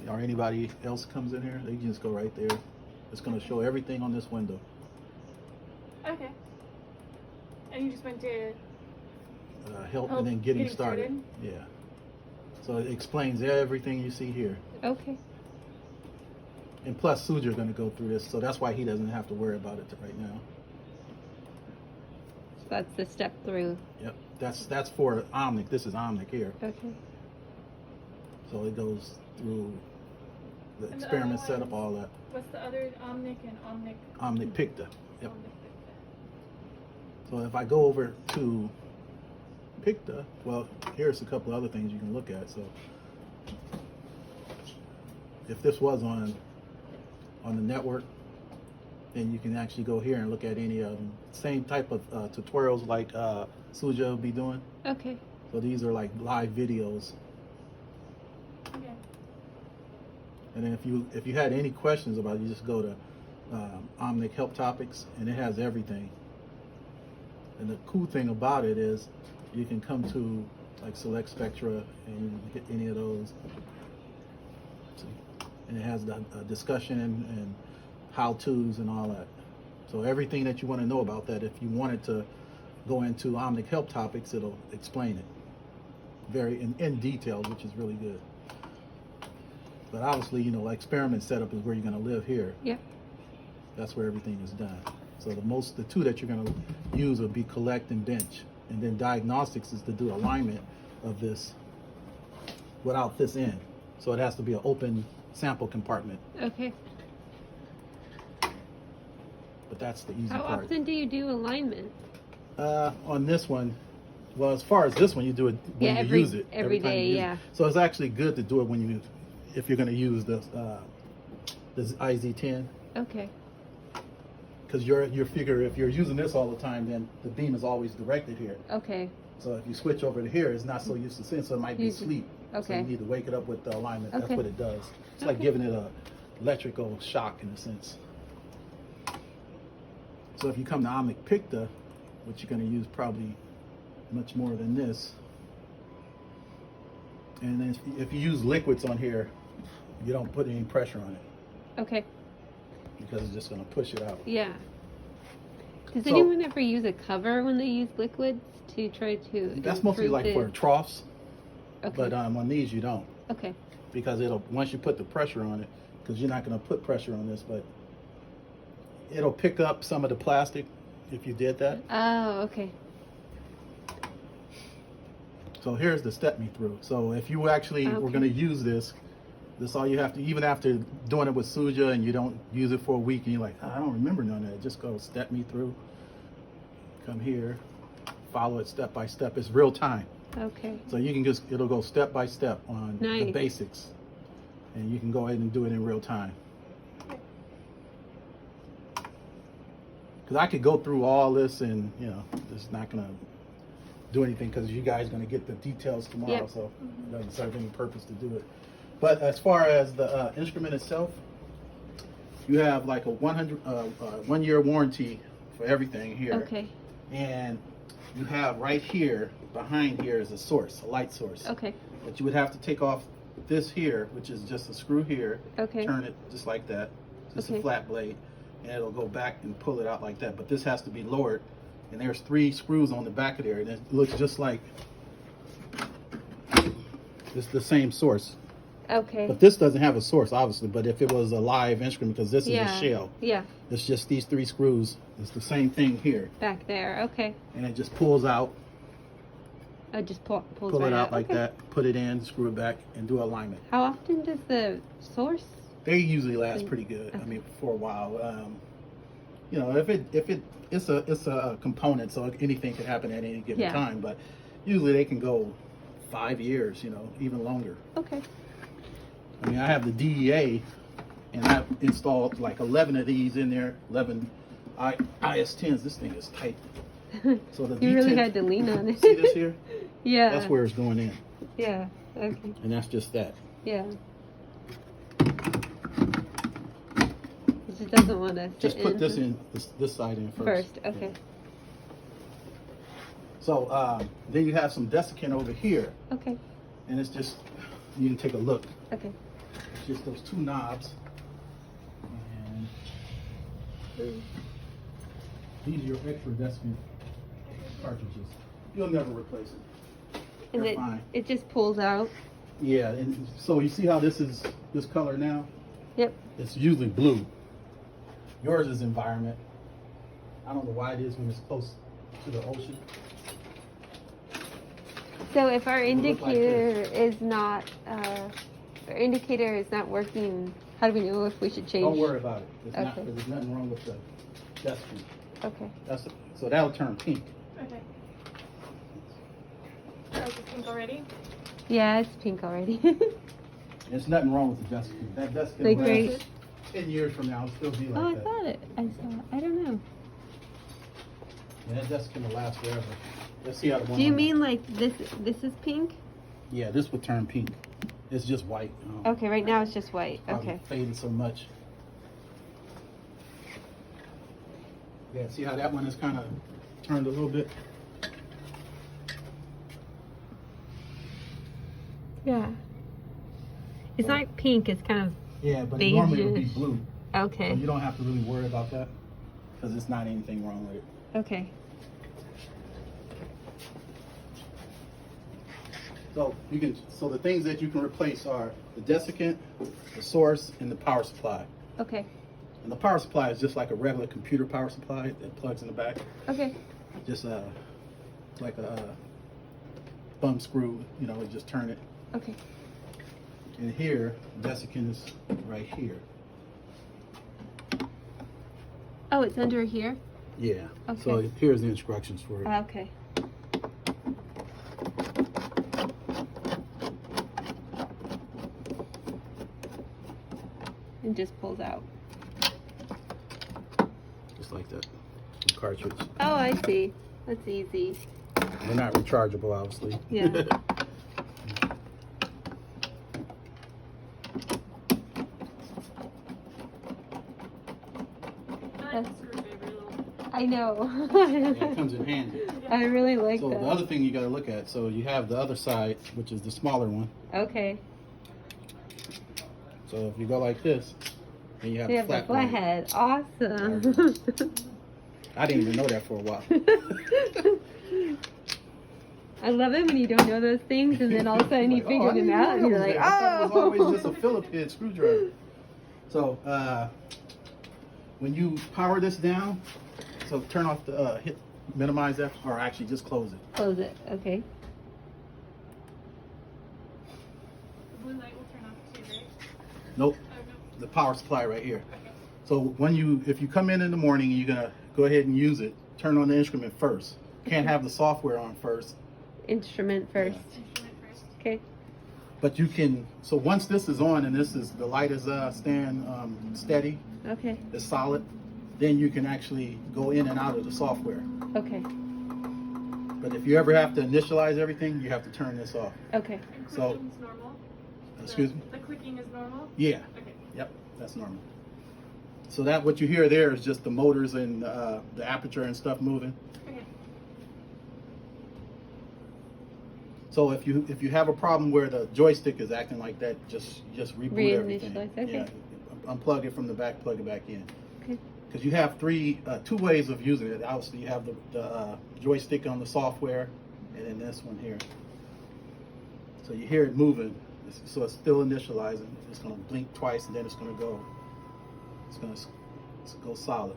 or anybody else comes in here, they can just go right there. It's going to show everything on this window. Okay. And you just went to Help and then getting started. Yeah. So it explains everything you see here. Okay. And plus, Suja are going to go through this, so that's why he doesn't have to worry about it right now. So that's the step through. Yep. That's for Omnic. This is Omnic here. Okay. So it goes through the And experiment the other setup, all that. What's the other Omnic and Omnic? Omnic Picta. Yep. Omnic So if I go over to Picta, well, here's a couple other things you can look at. So if this was on the network, then you can actually go here and look at any of them. Same type of tutorials like Suja will be doing. Okay. So these are like live videos. Okay. And then if you had any questions about it, you just go to Omnic Help Topics, and it has everything. And the cool thing about it is you can come to like Select Spectra and hit any of those. And it has the discussion and how-tos and all that. So everything that you want to know about that, if you wanted to go into Omnic Help Topics, it'll explain it very in detail, which is really good. But obviously, you know, experiment setup is where you're going to live here. Yep. That's where everything is done. So the two that you're going to use would be collect and bench. And then diagnostics is to do alignment of this without this in. So it has to be an open sample compartment. Okay. But that's the easy How part. often do you do alignment? On this one, well, as far as this one, you do it when you use it. Every time day, you use yeah. it. So it's actually good to do it if you're going to use this IZ10. Okay. Because you figure if you're using this all the time, then the beam is always directed here. Okay. So if you switch over to here, it's not so used to seeing, so it might be asleep. Okay. So you need to wake it up with the alignment. That's Okay. what it does. It's like giving it a electrical shock in a sense. So if you come to Omnic Picta, which you're going to use probably much more than this, and then if you use liquids on here, you don't put any pressure on it Okay. because it's just going to push it out. Yeah. Does So- anyone ever use a cover when they use liquids to try to That's mostly improve like for troughs, Okay. but on these you don't, Okay. because once you put the pressure on it, because you're not going to put pressure on this, but it'll pick up some of the plastic if you did that. Oh, okay. So here's the step me through. So if you actually were Okay. going to use this all you have to, even after doing it with Suja and you don't use it for a week and you're like, I don't remember none of that, just go step me through. Come here, follow it step by step. It's real time. Okay. So you can it'll go step by step on the Nice. basics. And you can go ahead and do it in real time. Because I could go through all this and, you know, it's not going to do anything because you guys are going to get the details tomorrow. Yep. So it doesn't serve any purpose to do it. But as far as the instrument itself, you have like a 1-year warranty for everything here. Okay. And you have right here, behind here is a source, a light source. Okay. But you would have to take off this here, which is just a screw here. Okay. Turn it just like that, just a Okay. flat blade, and it'll go back and pull it out like that. But this has to be lowered, and there's 3 screws on the back of there, and it looks just like it's the same source. Okay. But this doesn't have a source, obviously. But if it was a live instrument, because this is a shell, Yeah. it's just these 3 screws. It's the same thing here, Back there. Okay. and it just pulls out. I just pulls Pull right it out like Okay. that, put it in, screw it back, and do alignment. How often does the source? They usually last pretty good. I mean, for a while. You know, if it's a component, so anything could happen at any given Yeah. time. But usually they can go 5 years, you know, even longer. Okay. I mean, I have the DEA, and I've installed like 11 of these in there. 11 IS10s. This thing is tight. So the You really D10 had to lean on it. See this here? Yeah. That's where it's going in, Yeah. Okay. and that's just that. Yeah. It just doesn't want to. Just put this in this side in first. Okay. So then you have some desiccant over here, Okay. and it's just, you can take a look. Okay. It's just those two knobs. And these are your extra desiccant cartridges. You'll never replace it. And They're fine. it just pulls out. Yeah, and so you see how this is this color now? Yep. It's usually blue. Yours is environment. I don't know why it is when it's close to the ocean. So if our It would look like indicator this. is not, working, how do we know if we should change? Don't worry about it. It's not, Okay. there's nothing wrong with the desiccant. Okay. So that'll turn pink. Okay. Oh, is it pink already? Yeah, it's pink already. There's nothing wrong with the desiccant. That desiccant Like will great. last 10 years from now, it'll still be like Oh, I that. thought it. I saw it. I don't know. Yeah, that desiccant will last forever. Let's see how the one. Do you on the- mean like this is pink? Yeah, this would turn pink. It's just white. Okay, right now it's just white. Probably Okay. faded so much. Yeah, see how that one is kind of turned a little bit? Yeah. It's not pink, it's kind of Yeah, but it normally would be beige-ish. blue. So okay. you don't have to really worry about that because it's not anything wrong with it. Okay. So you can. So the things that you can replace are the desiccant, the source, and the power supply. Okay. And the power supply is just like a regular computer power supply that plugs in the back. Okay. Just like a thumb screw. You know, you just turn it. Okay. And here, the desiccant is right here. Oh, it's under here? Yeah. Okay. So here's the instructions for it. Okay. It just pulls out. Just like that. The cartridge. Oh, I see. That's easy. They're not rechargeable, obviously. Yeah. I like the screwdriver a little. I know. Yeah, it comes in handy. I really like So that. the other thing you got to look at, so you have the other side, which is the smaller one. Okay. So if you go like this, then you have We the have the flat blade. flathead. Awesome. I didn't even know that for a while. I love it when you don't know those things and then all of a sudden you Like, oh, I figure them didn't out and know you're that like, was there. I thought it was oh. always just a Phillips head screwdriver. So when you power this down, so turn off the minimize that, or actually just close it. Close it. Okay. The blue light will turn off too, right? Nope, Oh, no. the power supply right here. Okay. So if you come in the morning and you're gonna go ahead and use it, turn on the instrument first. Can't have the software on first, Instrument first. Instrument first. Okay. but you can. So once this is on and the light is staying steady, Okay. it's solid, then you can actually go in and out of the software. Okay. But if you ever have to initialize everything, you have to turn this off. Okay. And So- clicking's normal? Excuse me? The clicking is normal? Yeah. Okay. Yep, that's normal. So that what you hear there is just the motors and the aperture and stuff moving. Okay. So if you have a problem where the joystick is acting like that, just reboot everything. Reinitialize, okay. Yeah, unplug it from the back, plug it back in. Okay. Because you have two ways of using it. Obviously, you have the joystick on the software, and then this one here. So you hear it moving. So it's still initializing. It's going to blink twice, and then it's going to go. It's going to go solid.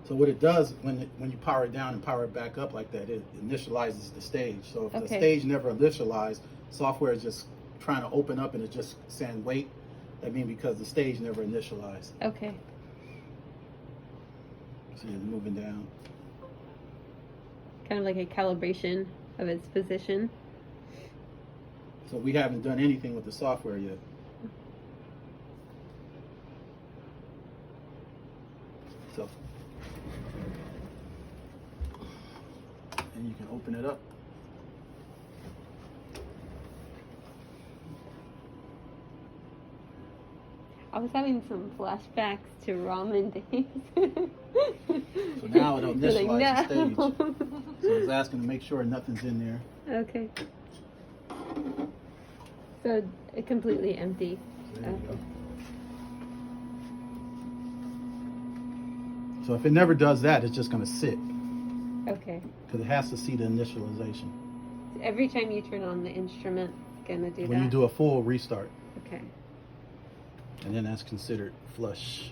So what it does when you power it down and power it back up like that, it initializes the stage. So if the Okay. stage never initialized, software is just trying to open up and it's just saying wait. That means because the stage never initialized. Okay. So you're moving down. Kind of like a calibration of its position. So we haven't done anything with the software yet. So, and you can open it up. I was having some flashbacks to ramen days. So now it'll initialize the no. stage. So it's asking to make sure nothing's in there. Okay. So completely empty. So there you Okay. go. So if it never does that, it's just going to sit Okay. because it has to see the initialization. Every time you turn on the instrument, it's gonna do When that. you do a full restart, Okay. and then that's considered flush.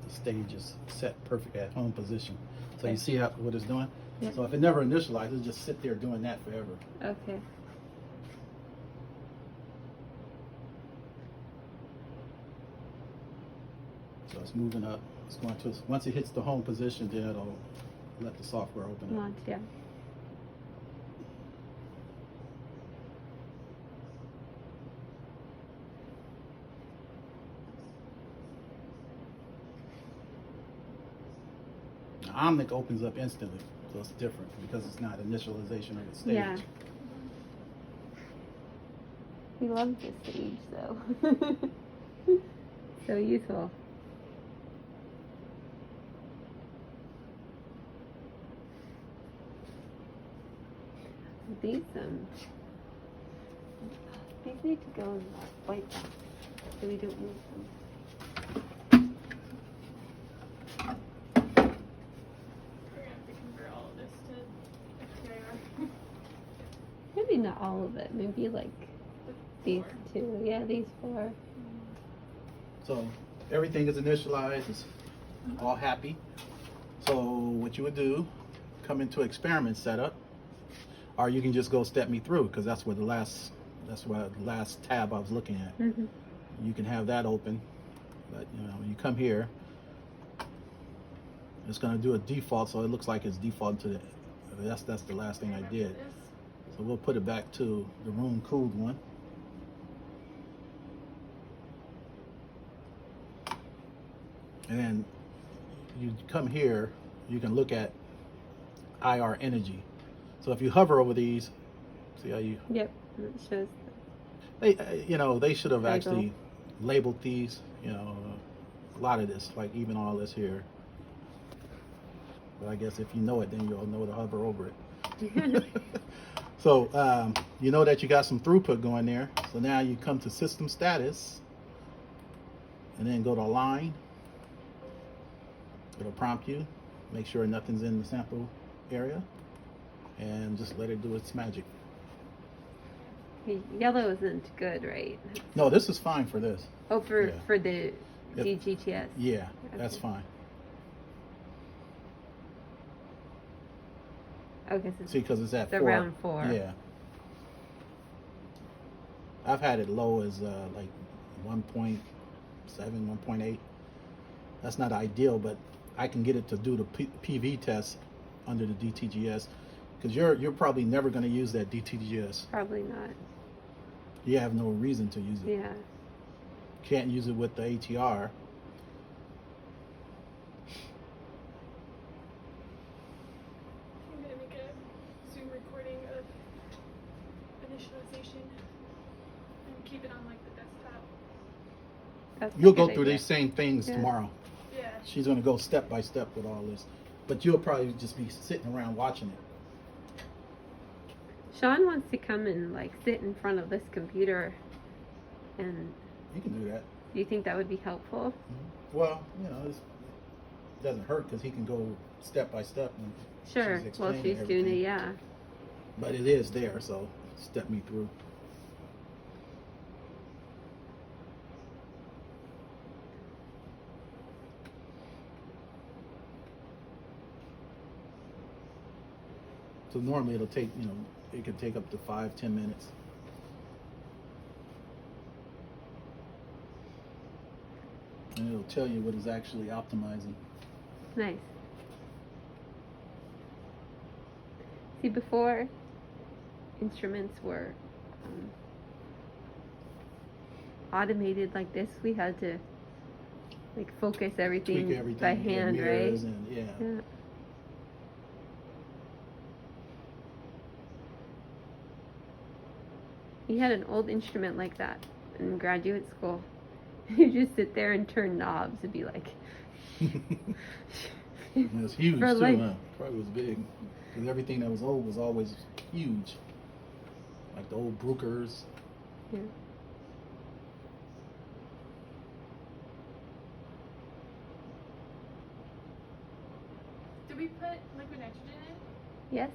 The stage is set perfect at home position. So Okay. you see what it's doing? Yeah. So if it never initializes, it'll just sit there doing that forever. Okay. So it's moving up. It's going to, once it hits the home position, then it'll let the software open up. Launch, yeah. Omnic opens up instantly, so it's different because it's not initialization of the stage. Yeah. We love this stage, though. So useful. These need to go in the white box so we don't lose them. We're gonna have to convert all of this to Ftir. Maybe not all of it. Maybe like these two. Yeah, these four. So everything is initialized, it's all happy. So what you would do, come into experiment setup, or you can just go step me through because that's what the last tab I was looking at. Mm-hmm. You can have that open, but you know when you come here, it's going to do a default, so it looks like it's default to the. That's the last thing I did. So we'll put it back to the room cooled one. And then you come here, you can look at IR energy. So if you hover over these, see how you, Yep. It shows. they should have Label. actually labeled these, a lot of this, like even all this here. But I guess if you know it, then you'll know to hover over it. So you know that you got some throughput going there. So now you come to system status and then go to align. It'll prompt you, make sure nothing's in the sample area, and just let it do its magic. Yellow isn't good, right? No, this is fine for this. Oh, for Yeah. the Yep. DGTS. Yeah, that's Okay. fine. Okay, so See, because it's at the 4. round 4. Yeah. I've had it low as like 1.7, 1.8. That's not ideal, but I can get it to do the PV test under the DTGS because you're probably never going to use that DTGS. Probably not. You have no reason to use it. Yeah. Can't use it with the ATR. I'm gonna make a Zoom recording of initialization and keep it on like the desktop. That's a You'll go good through idea. these same things Yeah. tomorrow. Yeah. She's going to go step by step with all this, but you'll probably just be sitting around watching it. Sean wants to come and like sit in front of this computer, and You can do that. do you think that would be helpful? Well, it doesn't hurt because he can go step by step. And Sure. she's Well, explaining she's doing it, everything. yeah. But it is there, so step me through. So normally it'll take, it could take up to 5-10 minutes. And it'll tell you what is actually optimizing. Nice. See, before instruments were automated like this, we had to like focus everything, Tweak everything. by get hand, right? mirrors and, yeah. Yeah. He had an old instrument like that in graduate school, You just sit there and turn knobs and be like, And it's huge For too, life. huh? Probably was big. Because everything that was old was always huge. Like the old Brookers. yeah. Did we put liquid nitrogen in? Yes,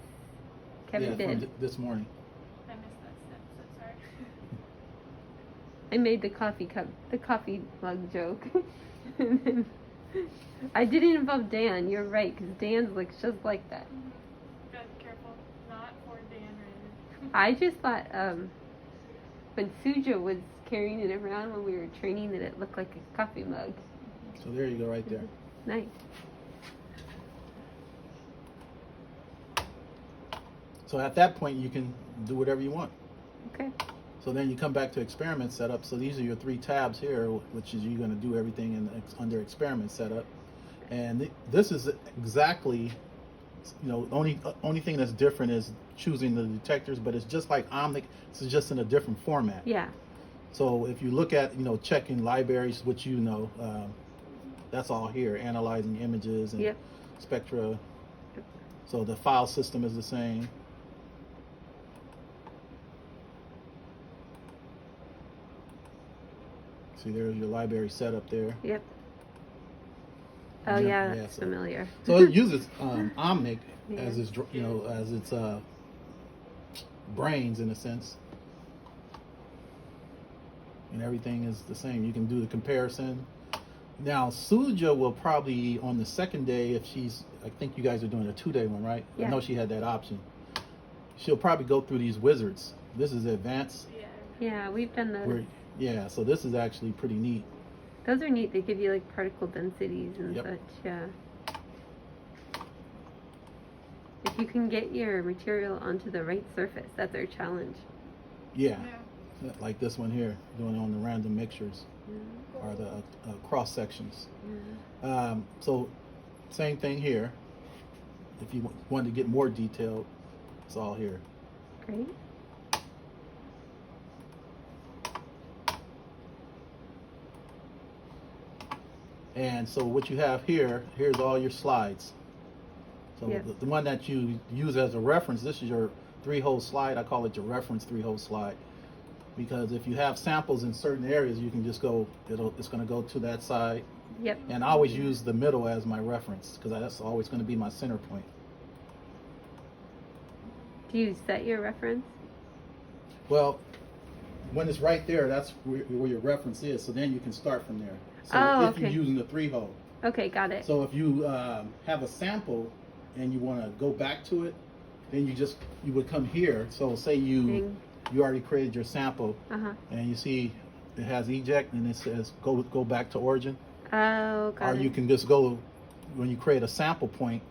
Kevin yeah, did. from this morning. I missed that step, so sorry. I made the coffee mug joke. And then I didn't involve Dan. You're right, because Dan's looks just like that. Gotta be careful, not for Dan rated. I just thought when Suja was carrying it around when we were training that it looked like a coffee mug. So there you go, right there. Nice. So at that point, you can do whatever you want. Okay. So then you come back to experiment setup. So these are your 3 tabs here, which is you're going to do everything under experiment setup. And this is exactly, only thing that's different is choosing the detectors, but it's just like Omnic. This is just in a different format. Yeah. So if you look at, checking libraries, which that's all here, analyzing images and Yep. spectra. So the file system is the same. See, there's your library setup there. Yep. Oh yeah, that's familiar. So it uses Omnic Yeah. as its, as its brains in a sense, and everything is the same. You can do the comparison. Now Suja will probably on the second day, if I think you guys are doing a 2-day one, right? Yeah. I know she had that option. She'll probably go through these wizards. This is advanced. Yeah. Yeah, we've done those. Yeah, so this is actually pretty neat. Those are neat. They give you like particle densities and Yep. such. Yeah. If you can get your material onto the right surface, that's our challenge. Yeah, like this one here, doing it on the random mixtures or the cross sections. Yeah. So same thing here. If you want to get more detailed, it's all here. Great. And so what you have here's all your slides. So Yep. the one that you use as a reference, this is your 3-hole slide. I call it your reference 3-hole slide. Because if you have samples in certain areas, you can just go, it's going to go to that side. Yep. And I always use the middle as my reference because that's always going to be my center point. Do you set your reference? Well, when it's right there, that's where your reference is. So then you can start from there. So if okay. you're using the 3-hole. Okay, got it. So if you have a sample and you want to go back to it, then you would come here. So say you already created your sample, and you see it has eject and it says go back to origin. Oh, got it. Or you can just go when you create a sample point.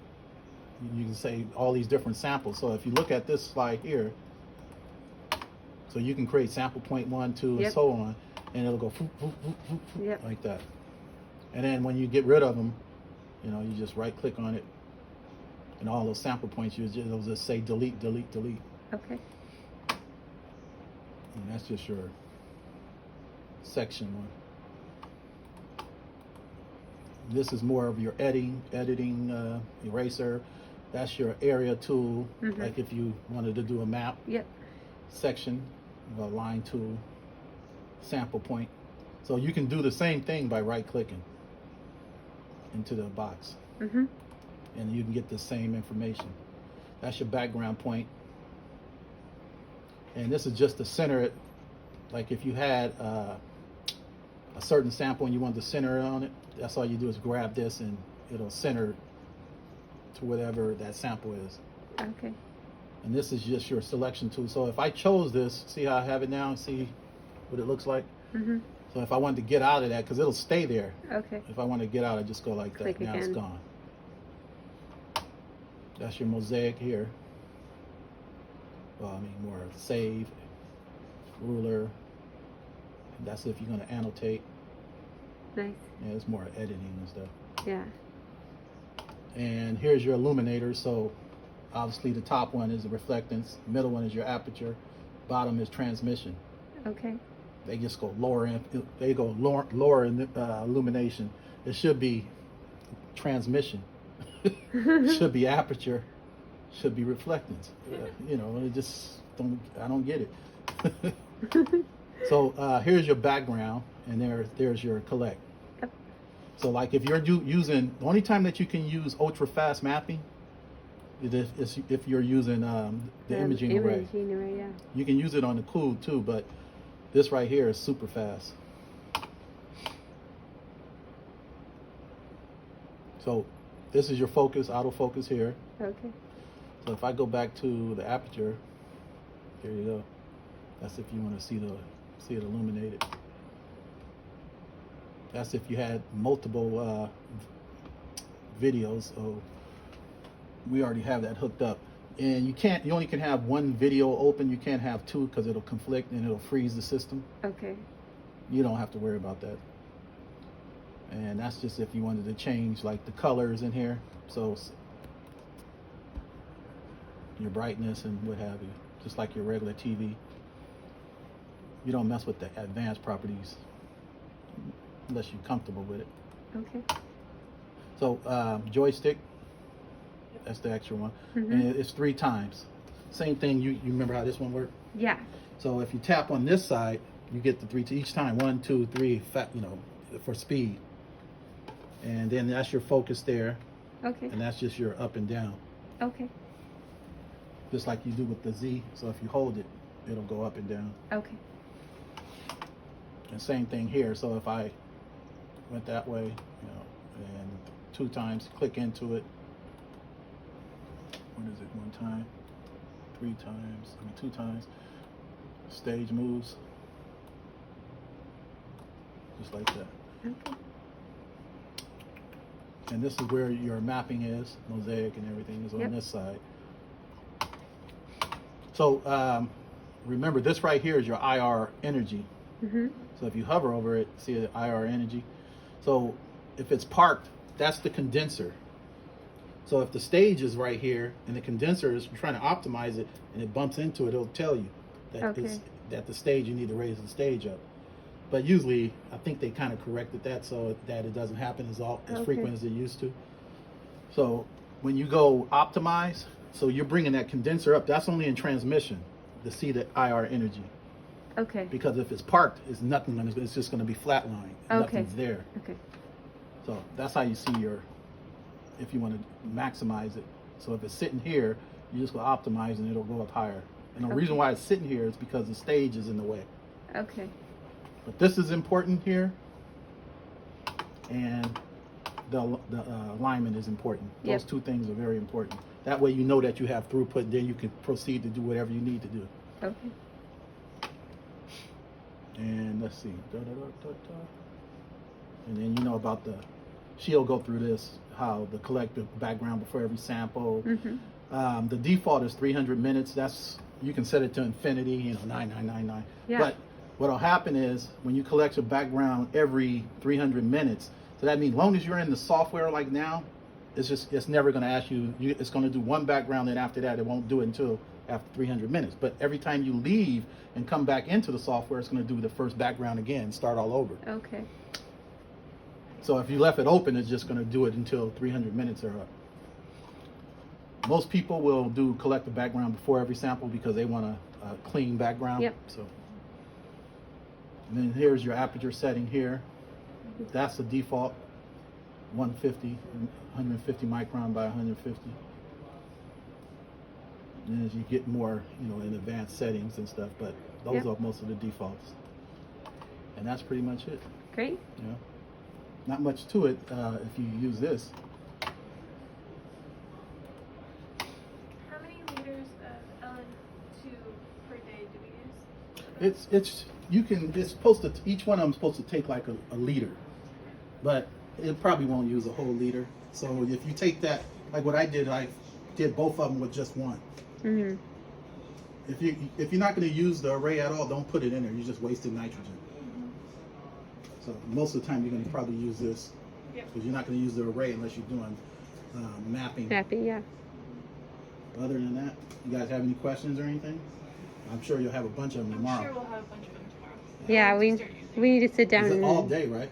You can say all these different samples. So if you look at this slide here, so you can create sample point 1, 2, and Yep. so on, and it'll go Yep. like that. And then when you get rid of them, you just right click on it, and all those sample points, it'll just say delete, delete, delete. Okay. And that's just your section one. This is more of your editing eraser. That's your area tool, like if you wanted to do a map. Yep. Section, a line tool, sample point. So you can do the same thing by right clicking into the box. And you can get the same information. That's your background point. And this is just to center it. Like if you had a certain sample and you want to center it on it, that's all you do is grab this and it'll center to whatever that sample is. Okay. And this is just your selection tool. So if I chose this, see how I have it now? See what it looks like? So if I wanted to get out of that, because it'll stay there. Okay. If I want to get out, I just go like Click that. Now again. it's gone. That's your mosaic here. Well, I mean more save, ruler. And that's if you're going to annotate. Nice. Yeah, it's more editing and stuff. Yeah. And here's your illuminator. So obviously the top one is the reflectance, the middle one is your aperture, bottom is transmission. Okay. they just go lower in. They go lower in illumination. It should be transmission. Should be aperture. Should be reflectance. You know, it just don't. I don't get it. So here's your background, and there's your collect. Yep. So like if you're using, the only time that you can use ultra fast mapping is if you're using the imaging array. Yeah. You can use it on the cool too, but this right here is super fast. So this is your focus, autofocus here. Okay. So if I go back to the aperture, there you go. That's if you want to see it illuminated. That's if you had multiple videos. So we already have that hooked up. And you only can have one video open. You can't have two because it'll conflict and it'll freeze the system. Okay. You don't have to worry about that. And that's just if you wanted to change like the colors in here. So your brightness and what have you, just like your regular TV. You don't mess with the advanced properties unless you're comfortable with it. Okay. So joystick, that's the extra one. Mm-hmm. And it's 3 times. Same thing, you remember how this one worked? Yeah. So if you tap on this side, you get the 3 each time. 1, 2, 3, for speed. And then that's your focus there. Okay. And that's just your up and down. Okay. Just like you do with the Z. So if you hold it, it'll go up and down. Okay. And same thing here. So if I went that way, and 2 times, click into it. What is it? 1 time, 3 times, 2 times. Stage moves. Just like that. Okay. And this is where your mapping is, mosaic and everything is on this side. So remember, this right here is your IR energy. Mm-hmm. So if you hover over it, see the IR energy. So if it's parked, that's the condenser. So if the stage is right here and the condenser is trying to optimize it and it bumps into it, it'll tell you that that the stage, you need to raise the stage up. But usually, I think they kind of corrected that so that it doesn't happen as frequent as it used to. So when you go optimize, so you're bringing that condenser up. That's only in transmission to see the IR energy. Okay. Because if it's parked, it's nothing. It's just going to be flatline. Nothing's there. Okay. So that's how you see if you want to maximize it. So if it's sitting here, you just go optimize and it'll go up higher. And the reason why it's sitting here is because the stage is in the way. Okay. But this is important here, and the alignment is important. Those 2 things are very important. That way you know that you have throughput, then you can proceed to do whatever you need to do. Okay. And let's see. And then you know about she'll go through this, how the collective background before every sample. Mm-hmm. The default is 300 minutes. You can set it to infinity, 9999. Yeah. But what'll happen is when you collect your background every 300 minutes, so that means as long as you're in the software like now, it's never going to ask you, it's going to do 1 background, and after that it won't do it until after 300 minutes. But every time you leave and come back into the software, it's going to do the first background again, start all over. Okay. So if you left it open, it's just going to do it until 300 minutes are up. Most people will collect the background before every sample because they want a clean background. Yep. So, and then here's your aperture setting here. That's the default, 150 micron by 150. And as you get more, in advanced settings and stuff, but those are most of the defaults. And that's pretty much it. Great. Not much to it if you use this. How many liters of LN2 per day do we use? It's supposed to, each one of them is supposed to take like a liter, but it probably won't use a whole liter. So if you take that, like what I did both of them with just 1. Mm-hmm. If you're not going to use the array at all, don't put it in there. You're just wasting nitrogen. So most of the time you're going to probably use this because you're not going to use the array unless you're doing mapping. Mapping, yeah. Other than that, you guys have any questions or anything? I'm sure you'll have a bunch of them tomorrow. I'm sure we'll have a bunch of them tomorrow. Yeah, we need to sit down Is it and all day, right?